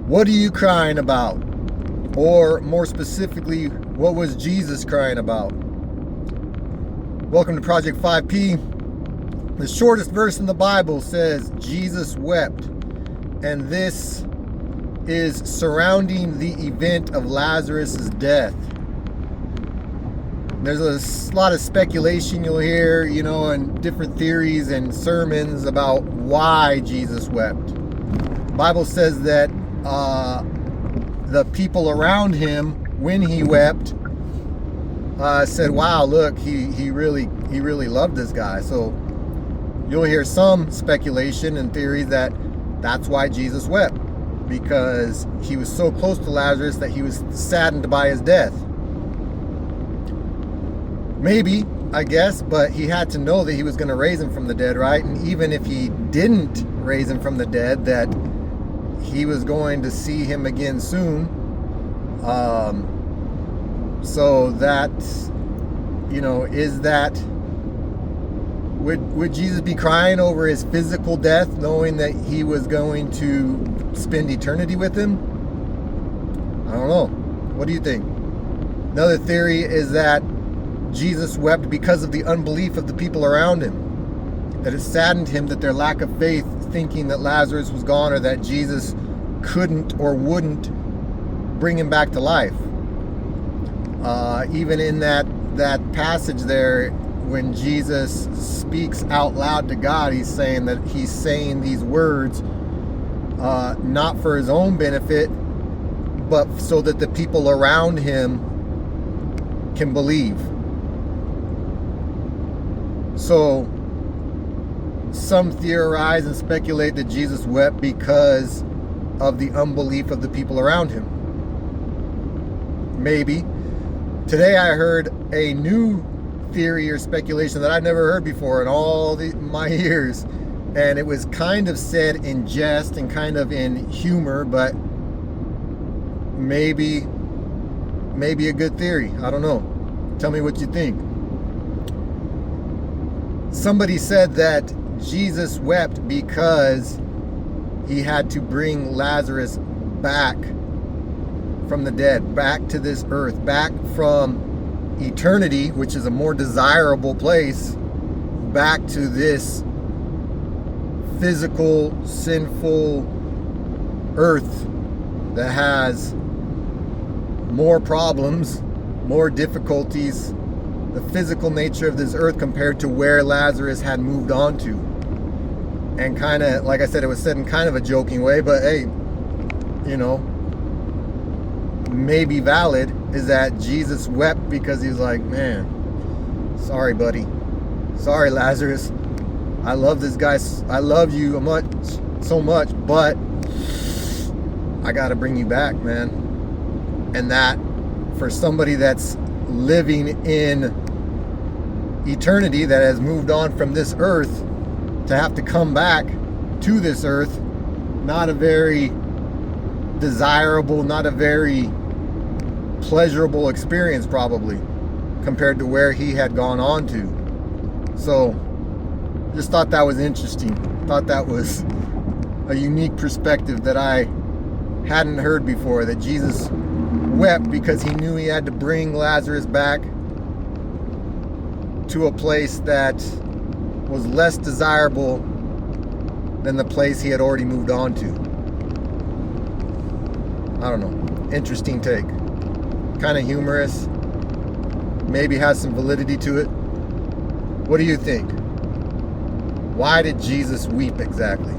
What are you crying about? Or more specifically, what was Jesus crying about? Welcome to Project 5P. The shortest verse in the Bible says Jesus wept. And this is surrounding the event of Lazarus' death. There's a lot of speculation you'll hear, and different theories and sermons about why Jesus wept. The Bible says that the people around him, when he wept, said, "Wow, look, he really loved this guy." So you'll hear some speculation and theories that that's why Jesus wept, because he was so close to Lazarus that he was saddened by his death. Maybe, I guess, but he had to know that he was going to raise him from the dead, right? And even if he didn't raise him from the dead, that he was going to see him again soon. So that, is that, would Jesus be crying over his physical death, knowing that he was going to spend eternity with him? I don't know. What do you think? Another theory is that Jesus wept because of the unbelief of the people around him, that it saddened him that their lack of faith, thinking that Lazarus was gone or that Jesus couldn't or wouldn't bring him back to life. Even in that passage there, when Jesus speaks out loud to God, he's saying these words not for his own benefit, but so that the people around him can believe. So some theorize and speculate that Jesus wept because of the unbelief of the people around him. Maybe. Today I heard a new theory or speculation that I've never heard before in all my years, and it was kind of said in jest and kind of in humor, but maybe a good theory. I don't know. Tell me what you think. Somebody said that Jesus wept because he had to bring Lazarus back from the dead, back to this earth, back from eternity, which is a more desirable place, back to this physical, sinful earth that has more problems, more difficulties, the physical nature of this earth compared to where Lazarus had moved on to. And kind of, like I said, it was said in kind of a joking way, but hey, maybe valid, is that Jesus wept because he's like, man, sorry, buddy. Sorry, Lazarus. I love this guy. I love you so much, but I got to bring you back, man. And that, for somebody that's living in eternity, that has moved on from this earth, to have to come back to this earth, not a very desirable, not a very pleasurable experience probably, compared to where he had gone on to. So just thought that was interesting. Thought that was a unique perspective that I hadn't heard before, that Jesus wept because he knew he had to bring Lazarus back to a place that was less desirable than the place he had already moved on to. I don't know. Interesting take. Kind of humorous. Maybe has some validity to it. What do you think? Why did Jesus weep exactly?